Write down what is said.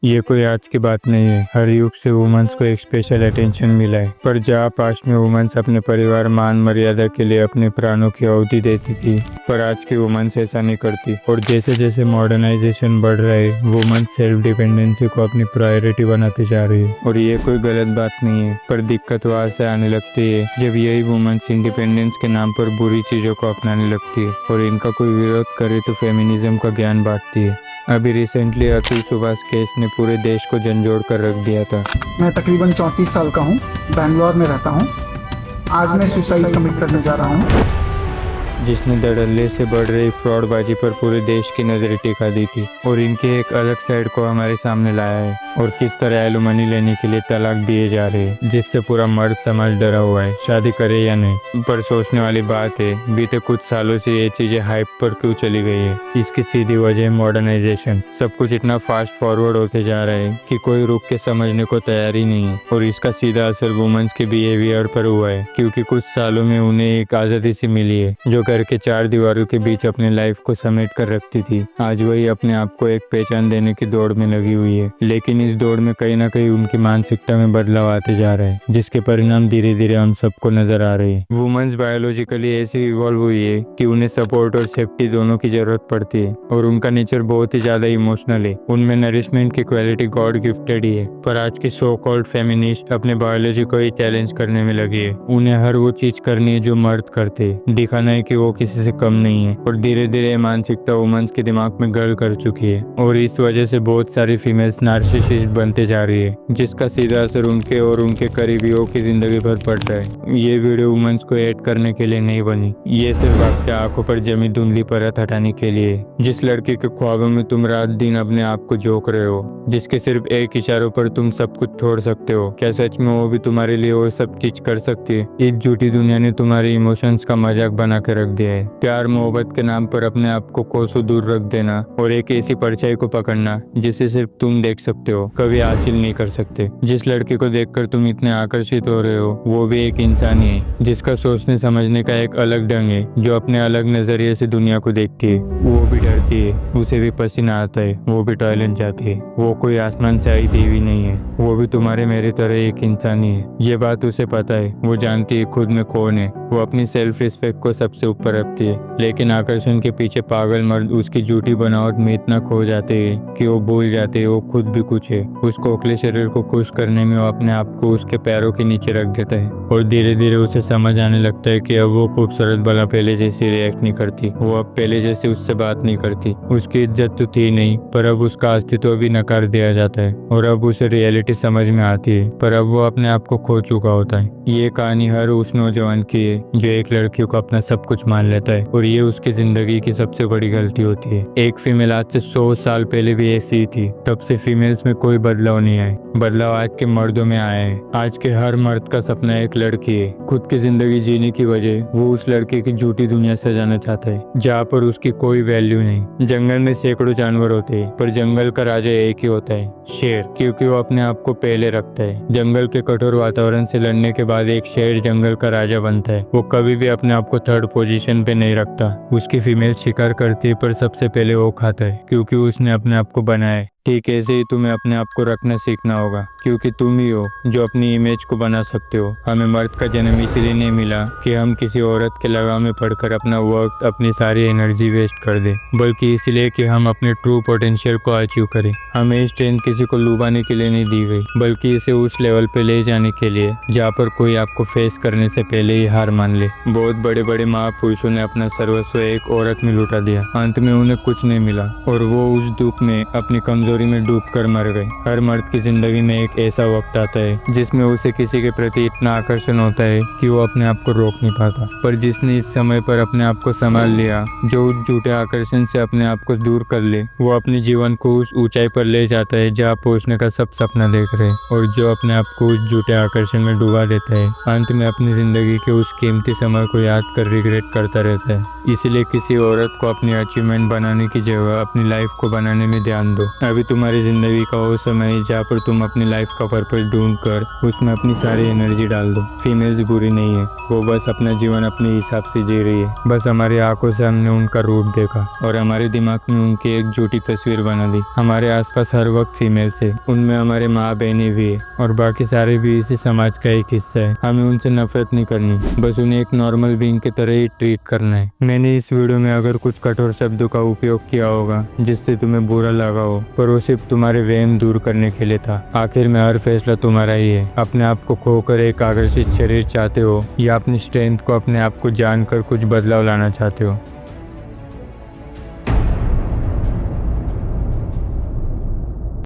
ये कोई आज की बात नहीं है। हर युग से वुमेन्स को एक स्पेशल अटेंशन मिला है। पर जहाँ पास्ट में वुमेन्स अपने परिवार मान मर्यादा के लिए अपने प्राणों की आहुति देती थी, पर आज की वुमेन्स ऐसा नहीं करती। और जैसे जैसे मॉडर्नाइजेशन बढ़ रहा है, वुमेन्स सेल्फ डिपेंडेंसी को अपनी प्रायोरिटी बनाती जा रही है। और ये कोई गलत बात नहीं है, पर दिक्कत वहाँ से आने लगती है जब यही वुमेन्स इंडिपेंडेंस के नाम पर बुरी चीजों को अपनाने लगती है और इनका कोई विरोध करे तो फेमिनिज्म का ज्ञान बांटती है। अभी रिसेंटली अतुल सुभाष केस ने पूरे देश को झंझोड़ कर रख दिया था। मैं तकरीबन 34 साल का हूँ, बैंगलोर में रहता हूँ। आज मैं सुसाइड कमिट करने जा रहा हूँ। जिसने धड़ल्ले से बढ़ रही फ्रॉडबाजी पर पूरे देश की नजर टिका दी थी और इनके एक अलग साइड को हमारे सामने लाया है। और किस तरह एलुमनी लेने के लिए तलाक दिए जा रहे हैं, जिससे पूरा मर्द समाज डरा हुआ है, शादी करे या नहीं। पर सोचने वाली बात है, बीते कुछ सालों से ये चीजें हाइप पर क्यों चली गई है। इसकी सीधी वजह है मॉडर्नाइजेशन। सब कुछ इतना फास्ट फॉरवर्ड होते जा रहा है कि कोई रुक के समझने को तैयार ही नहीं है। और इसका सीधा असर वुमेन्स के बिहेवियर पर हुआ है, क्योंकि कुछ सालों में उन्हें एक आजादी सी मिली है जो घर के चार दीवारों के बीच अपने लाइफ को समेट कर रखती थी। आज वही अपने आप को एक पहचान देने की दौड़ में लगी हुई है, लेकिन इस दौड़ में कहीं ना कहीं उनकी मानसिकता में बदलाव आते जा रहे हैं, जिसके परिणाम धीरे धीरे हम सबको नजर आ रहे हैं। वुमेन्स बायोलॉजिकली ऐसी इवॉल्व हुई है कि उन्हें सपोर्ट और सेफ्टी दोनों की जरूरत पड़ती है और उनका नेचर बहुत ही ज्यादा इमोशनल है। उनमें नरिशमेंट की क्वालिटी गॉड गिफ्टेड ही है। पर आज की सो कॉल्ड फेमिनिस्ट अपने बायोलॉजी को ही चैलेंज करने में लगी है। उन्हें हर वो चीज करनी है जो मर्द करते, दिखाना है कि वो किसी से कम नहीं है। और धीरे धीरे मानसिकता वुमेन्स के दिमाग में घर कर चुकी है और इस वजह से बहुत सारी फीमेल्स नार्सिसिस्ट बनते जा रही है, जिसका सीधा असर उनके और उनके करीबियों की जिंदगी पर पड़ रहा है। ये वीडियो वुमेन्स को ऐड करने के लिए नहीं बनी, ये सिर्फ आपके आंखों पर जमी धुंधली परत हटाने के लिए। जिस लड़की के ख्वाबों में तुम रात दिन अपने आप को झोंक रहे हो, जिसके सिर्फ एक इशारों पर तुम सब कुछ छोड़ सकते हो, क्या सच में वो भी तुम्हारे लिए वो सब चीज कर सकती है। इस झूठी दुनिया ने तुम्हारे इमोशंस का मजाक बना के रख दिया है। प्यार मोहब्बत के नाम पर अपने आप को कोसों दूर रख देना और एक ऐसी परछाई को पकड़ना जिसे सिर्फ तुम देख सकते हो, कभी हासिल नहीं कर सकते। जिस लड़के को देखकर तुम इतने आकर्षित हो रहे हो, वो भी एक इंसान ही है, जिसका सोचने समझने का एक अलग ढंग है, जो अपने अलग नजरिए से दुनिया को देखती है। वो भी डरती है, उसे भी पसीना आता है, वो भी टॉयलेट जाती है। वो कोई आसमान से आई देवी नहीं है, वो भी तुम्हारे मेरी तरह एक इंसान ही है। ये बात उसे पता है, वो जानती है खुद में कौन है। वो अपनी सेल्फ रिस्पेक्ट को सबसे ऊपर रखती है, लेकिन आकर्षण के पीछे पागल मर्द उसकी झूठी बनावट में इतना खो जाते हैं कि वो भूल जाते हैं वो खुद भी कुछ है। उस खोखले शरीर को खुश करने में वो अपने आप को उसके पैरों के नीचे रख देता है और धीरे धीरे उसे समझ आने लगता है कि अब वो खूबसूरत भला पहले जैसी रिएक्ट नहीं करती, वो अब पहले जैसे उससे बात नहीं करती। उसकी इज्जत तो थी नहीं, पर अब उसका अस्तित्व भी नकार दिया जाता है और अब उसे रियलिटी समझ में आती है, पर अब वो अपने आप को खो चुका होता है। ये कहानी हर उस नौजवान की है जो एक लड़की को अपना सब कुछ मान लेता है, और ये उसकी जिंदगी की सबसे बड़ी गलती होती है। एक फीमेल आज से 100 साल पहले भी ऐसी ही थी, तब से फीमेल्स में कोई बदलाव नहीं आया। बदलाव आज के मर्दों में आया है। आज के हर मर्द का सपना एक लड़की है। खुद की जिंदगी जीने की वजह वो उस लड़के की झूठी दुनिया सजाना चाहता है, जहाँ पर उसकी कोई वैल्यू नहीं। जंगल में सैकड़ों जानवर होते हैं, पर जंगल का राजा एक ही होता है, शेर, क्योंकि वो अपने आप को पहले रखता है। जंगल के कठोर वातावरण से लड़ने के बाद एक शेर जंगल का राजा बनता है। वो कभी भी अपने आप को थर्ड पोजीशन पे नहीं रखता। उसकी फीमेल शिकार करती है, पर सबसे पहले वो खाता है, क्योंकि उसने अपने आप को बनाया है। ठीक ऐसे ही तुम्हें अपने आप को रखना सीखना होगा, क्योंकि तुम ही हो जो अपनी इमेज को बना सकते हो। हमें मर्द का जन्म इसलिए नहीं मिला कि हम किसी औरत के लगाव में पड़कर अपना वक्त, अपनी सारी एनर्जी वेस्ट कर दे, बल्कि इसलिए कि हम अपने ट्रू पोटेंशियल को अचीव करें। हमें स्ट्रेंथ किसी को लुभाने के लिए नहीं दी गई, बल्कि इसे उस लेवल पे ले जाने के लिए जहाँ पर कोई आपको फेस करने से पहले ही हार मान ले। बहुत बड़े बड़े महापुरुषों ने अपना सर्वस्व एक औरत में लुटा दिया, अंत में उन्हें कुछ नहीं मिला और वो उस दुख में अपनी कमजोरी में डूबकर मर गए। हर मर्द की जिंदगी में एक ऐसा वक्त आता है जिसमें उसे किसी के प्रति इतना आकर्षण होता है कि वो अपने आप को रोक नहीं पाता, पर जिसने इस समय पर अपने आप को संभाल लिया, जो उस झूठे आकर्षण से अपने आप को दूर कर ले, वो अपने जीवन को उस ऊंचाई पर ले जाता है जहाँ पहुंचने का सब सपना देख रहे, और जो अपने आप को उस झूठे आकर्षण में डुबा देता है, अंत में अपनी जिंदगी के उस कीमती समय को याद कर रिग्रेट करता रहता है। इसलिए किसी औरत को अपनी अचीवमेंट बनाने की जगह अपनी लाइफ को बनाने में ध्यान दो। अभी तुम्हारी जिंदगी का वो समय है जहाँ पर तुम अपनी लाइफ का पर्पस ढूंढ कर उसमें अपनी सारी एनर्जी डाल दो। फीमेल्स बुरी नहीं है, वो बस अपना जीवन अपने हिसाब से जी रही है। बस हमारी आंखों से हमने उनका रूप देखा और हमारे दिमाग में उनकी एक झूठी तस्वीर बना दी। हमारे आसपास हर वक्त फीमेल फीमेल से। उनमें हमारे माँ बहनें भी है और बाकी सारे भी इसी समाज का एक हिस्सा है। हमें उनसे नफरत नहीं करनी, बस उन्हें एक नॉर्मल बीइंग की तरह ही ट्रीट करना है। मैंने इस वीडियो में अगर कुछ कठोर शब्दों का उपयोग किया होगा जिससे तुम्हें बुरा लगा हो, पर वो सिर्फ तुम्हारे वहम दूर करने के लिए था। आखिर में हर फैसला तुम्हारा ही है। अपने आप को खोकर एक आकर्षित शरीर चाहते हो या अपनी स्ट्रेंथ को अपने आप को जानकर कुछ बदलाव लाना चाहते हो।